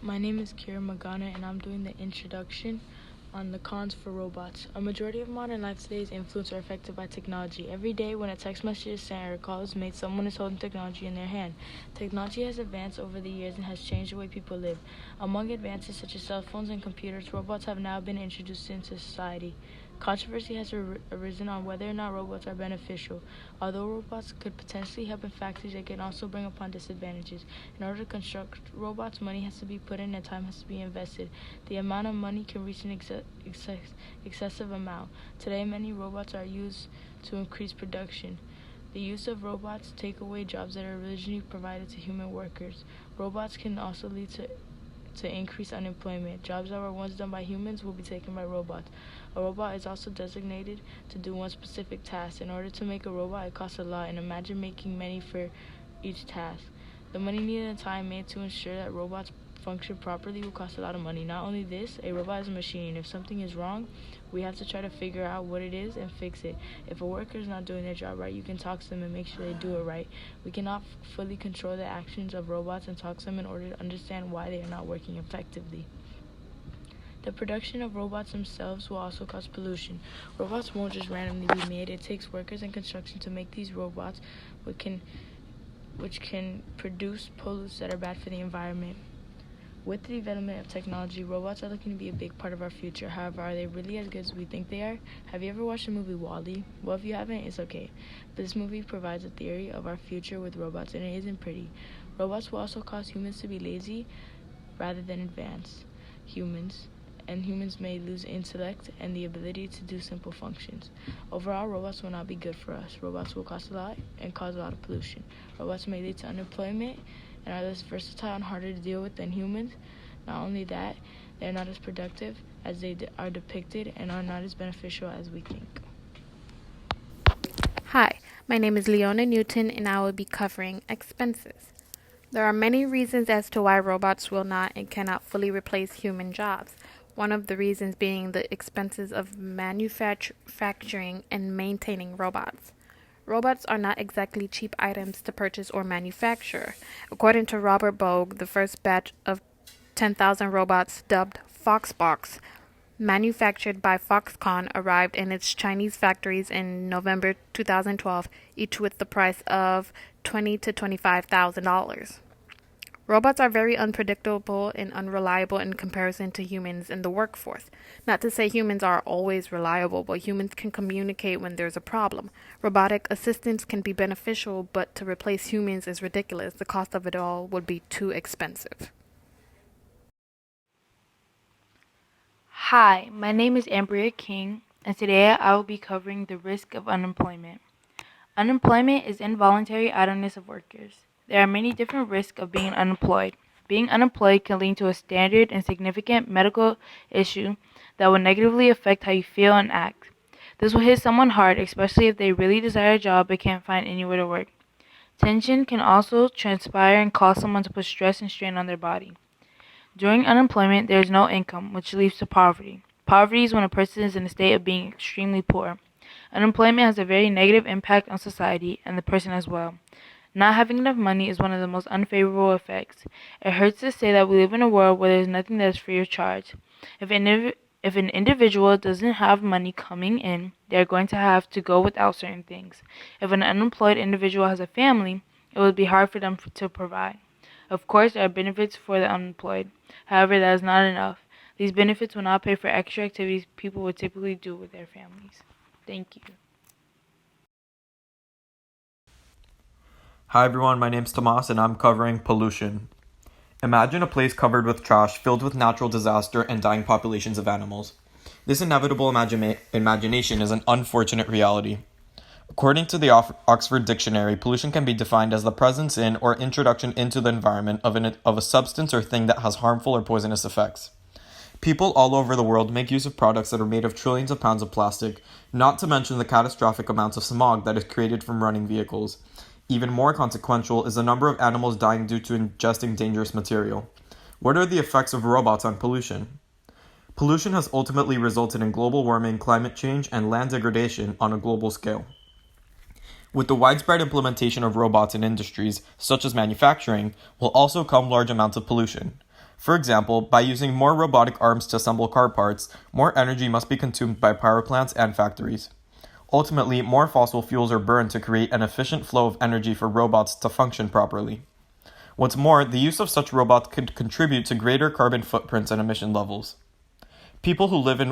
My name is Kira Magana, and I'm doing the introduction on the cons for robots. A majority of modern life today is influenced or affected by technology. Every day when a text message is sent or a call is made, someone is holding technology in their hand. Technology has advanced over the years and has changed the way people live. Among advances such as cell phones and computers, robots have now been introduced into society. Controversy has arisen on whether or not robots are beneficial. Although robots could potentially help in factories, they can also bring upon disadvantages. In order to construct robots, money has to be put in and time has to be invested. The amount of money can reach an excessive amount. Today, many robots are used to increase production. The use of robots take away jobs that are originally provided to human workers. Robots can also lead to increase unemployment. Jobs that were once done by humans will be taken by robots. A robot is also designated to do one specific task. In order to make a robot, it costs a lot, and imagine making many for each task. The money needed and time made to ensure that robots function properly will cost a lot of money. Not only this, a robot is a machine. If something is wrong, we have to try to figure out what it is and fix it. If a worker is not doing their job right, you can talk to them and make sure they do it right. We cannot fully control the actions of robots and talk to them in order to understand why they are not working effectively. The production of robots themselves will also cause pollution. Robots won't just randomly be made. It takes workers in construction to make these robots, which can produce pollutants that are bad for the environment. With the development of technology, robots are looking to be a big part of our future. However, are they really as good as we think they are? Have you ever watched the movie WALL-E? Well, if you haven't, it's okay. This movie provides a theory of our future with robots, and it isn't pretty. Robots will also cause humans to be lazy rather than advance humans, and humans may lose intellect and the ability to do simple functions. Overall, robots will not be good for us. Robots will cost a lot and cause a lot of pollution. Robots may lead to unemployment and are less versatile and harder to deal with than humans. Not only that, they are not as productive as they are depicted and are not as beneficial as we think. Hi, my name is Leona Newton, and I will be covering expenses. There are many reasons as to why robots will not and cannot fully replace human jobs. One of the reasons being the expenses of manufacturing and maintaining robots. Robots are not exactly cheap items to purchase or manufacture. According to Robert Bogue, the first batch of 10,000 robots, dubbed Foxbox, manufactured by Foxconn, arrived in its Chinese factories in November 2012, each with the price of $20,000 to $25,000. Robots are very unpredictable and unreliable in comparison to humans in the workforce. Not to say humans are always reliable, but humans can communicate when there's a problem. Robotic assistants can be beneficial, but to replace humans is ridiculous. The cost of it all would be too expensive. Hi, my name is Ambria King, and today I will be covering the risk of unemployment. Unemployment is involuntary idleness of workers. There are many different risks of being unemployed. Being unemployed can lead to a standard and significant medical issue that will negatively affect how you feel and act. This will hit someone hard, especially if they really desire a job but can't find anywhere to work. Tension can also transpire and cause someone to put stress and strain on their body. During unemployment, there is no income, which leads to poverty. Poverty is when a person is in a state of being extremely poor. Unemployment has a very negative impact on society and the person as well. Not having enough money is one of the most unfavorable effects. It hurts to say that we live in a world where there is nothing that is free of charge. If an individual doesn't have money coming in, they are going to have to go without certain things. If an unemployed individual has a family, it would be hard for them to provide. Of course, there are benefits for the unemployed. However, that is not enough. These benefits will not pay for extra activities people would typically do with their families. Thank you. Hi everyone, my name's Tomas and I'm covering pollution. Imagine a place covered with trash, filled with natural disaster and dying populations of animals. This inevitable imagination is an unfortunate reality. According to the Oxford Dictionary, pollution can be defined as the presence in or introduction into the environment of a substance or thing that has harmful or poisonous effects. People all over the world make use of products that are made of trillions of pounds of plastic, not to mention the catastrophic amounts of smog that is created from running vehicles. Even more consequential is the number of animals dying due to ingesting dangerous material. What are the effects of robots on pollution? Pollution has ultimately resulted in global warming, climate change, and land degradation on a global scale. With the widespread implementation of robots in industries, such as manufacturing, will also come large amounts of pollution. For example, by using more robotic arms to assemble car parts, more energy must be consumed by power plants and factories. Ultimately, more fossil fuels are burned to create an efficient flow of energy for robots to function properly. What's more, the use of such robots could contribute to greater carbon footprints and emission levels. People who live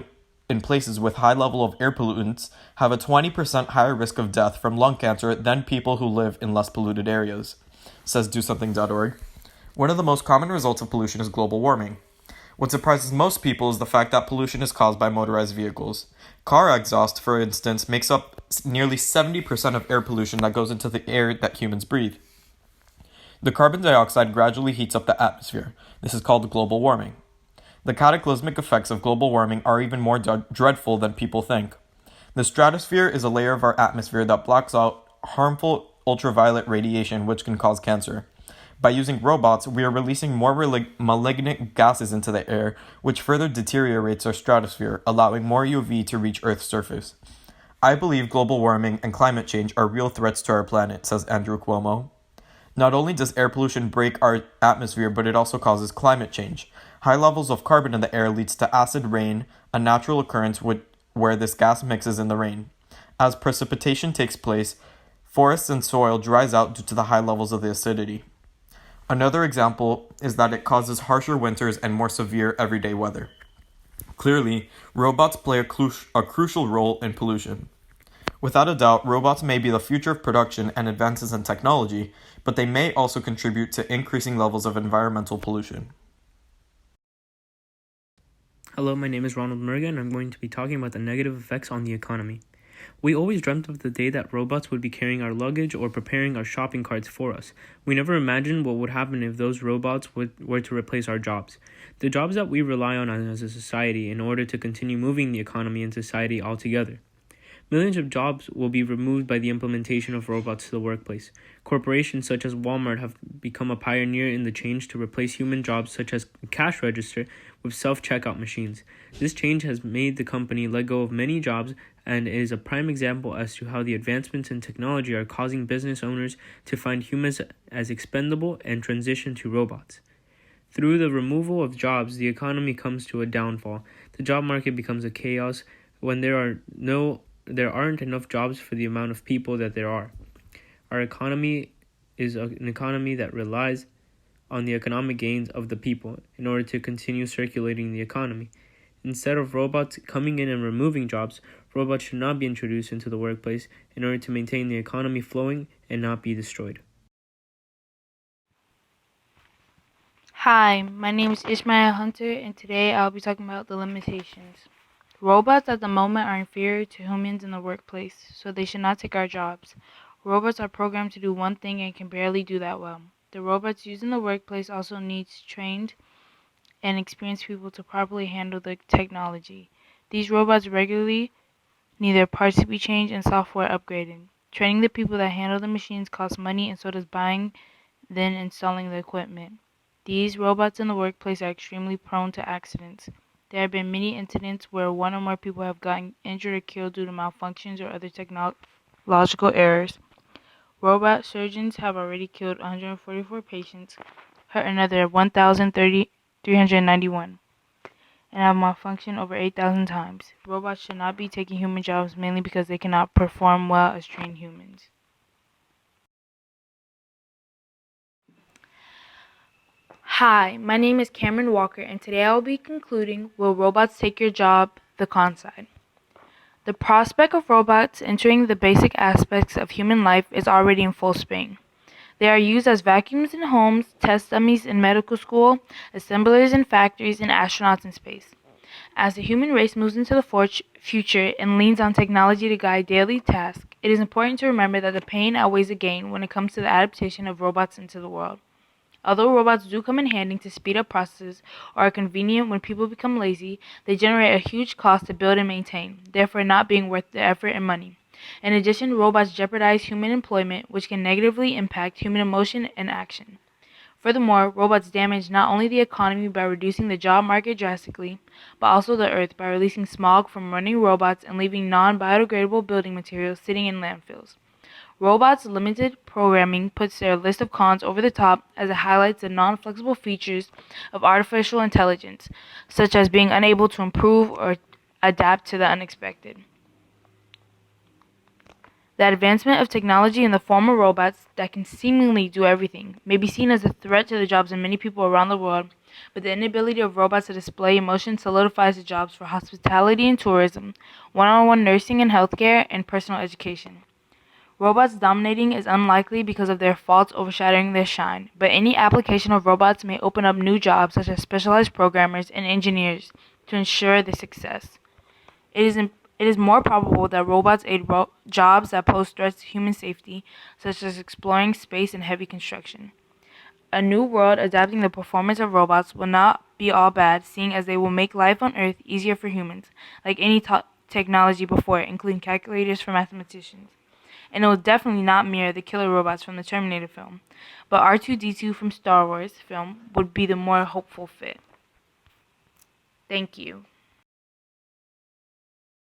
in places with high level of air pollutants have a 20% higher risk of death from lung cancer than people who live in less polluted areas, says DoSomething.org. One of the most common results of pollution is global warming. What surprises most people is the fact that pollution is caused by motorized vehicles. Car exhaust, for instance, makes up nearly 70% of air pollution that goes into the air that humans breathe. The carbon dioxide gradually heats up the atmosphere. This is called global warming. The cataclysmic effects of global warming are even more dreadful than people think. The stratosphere is a layer of our atmosphere that blocks out harmful ultraviolet radiation which can cause cancer. By using robots, we are releasing more malignant gases into the air, which further deteriorates our stratosphere, allowing more UV to reach Earth's surface. I believe global warming and climate change are real threats to our planet, says Andrew Cuomo. Not only does air pollution break our atmosphere, but it also causes climate change. High levels of carbon in the air leads to acid rain, a natural occurrence where this gas mixes in the rain. As precipitation takes place, forests and soil dries out due to the high levels of the acidity. Another example is that it causes harsher winters and more severe everyday weather. Clearly, robots play a crucial role in pollution. Without a doubt, robots may be the future of production and advances in technology, but they may also contribute to increasing levels of environmental pollution. Hello, my name is Ronald Murga, and I'm going to be talking about the negative effects on the economy. We always dreamt of the day that robots would be carrying our luggage or preparing our shopping carts for us. We never imagined what would happen if those robots were to replace our jobs. The jobs that we rely on as a society in order to continue moving the economy and society altogether. Millions of jobs will be removed by the implementation of robots to the workplace. Corporations such as Walmart have become a pioneer in the change to replace human jobs such as cash register with self-checkout machines. This change has made the company let go of many jobs and is a prime example as to how the advancements in technology are causing business owners to find humans as expendable and transition to robots. Through the removal of jobs, the economy comes to a downfall. The job market becomes a chaos when there aren't enough jobs for the amount of people that there are. Our economy is an economy that relies on the economic gains of the people in order to continue circulating the economy. Instead of robots coming in and removing jobs, robots should not be introduced into the workplace in order to maintain the economy flowing and not be destroyed. Hi, my name is Ishmael Hunter, and today I'll be talking about the limitations. Robots at the moment are inferior to humans in the workplace, so they should not take our jobs. Robots are programmed to do one thing and can barely do that well. The robots used in the workplace also needs trained and experienced people to properly handle the technology. These robots regularly need their parts to be changed and software upgraded. Training the people that handle the machines costs money, and so does buying, then installing the equipment. These robots in the workplace are extremely prone to accidents. There have been many incidents where one or more people have gotten injured or killed due to malfunctions or other technological errors. Robot surgeons have already killed 144 patients, hurt another 1,391, and have malfunctioned over 8,000 times. Robots should not be taking human jobs mainly because they cannot perform well as trained humans. Hi, my name is Cameron Walker, and today I will be concluding Will Robots Take Your Job? The Con Side. The prospect of robots entering the basic aspects of human life is already in full swing. They are used as vacuums in homes, test dummies in medical school, assemblers in factories, and astronauts in space. As the human race moves into the future and leans on technology to guide daily tasks, it is important to remember that the pain outweighs the gain when it comes to the adaptation of robots into the world. Although robots do come in handy to speed up processes or are convenient when people become lazy, they generate a huge cost to build and maintain, therefore not being worth the effort and money. In addition, robots jeopardize human employment, which can negatively impact human emotion and action. Furthermore, robots damage not only the economy by reducing the job market drastically, but also the earth by releasing smog from running robots and leaving non-biodegradable building materials sitting in landfills. Robots' limited programming puts their list of cons over the top as it highlights the non-flexible features of artificial intelligence, such as being unable to improve or adapt to the unexpected. The advancement of technology in the form of robots that can seemingly do everything may be seen as a threat to the jobs of many people around the world, but the inability of robots to display emotion solidifies the jobs for hospitality and tourism, one-on-one nursing and healthcare, and personal education. Robots dominating is unlikely because of their faults overshadowing their shine, but any application of robots may open up new jobs such as specialized programmers and engineers to ensure their success. It is more probable that robots aid jobs that pose threats to human safety, such as exploring space and heavy construction. A new world adapting the performance of robots will not be all bad, seeing as they will make life on Earth easier for humans, like any technology before it, including calculators for mathematicians. And it will definitely not mirror the killer robots from the Terminator film, but R2-D2 from Star Wars film would be the more hopeful fit. Thank you.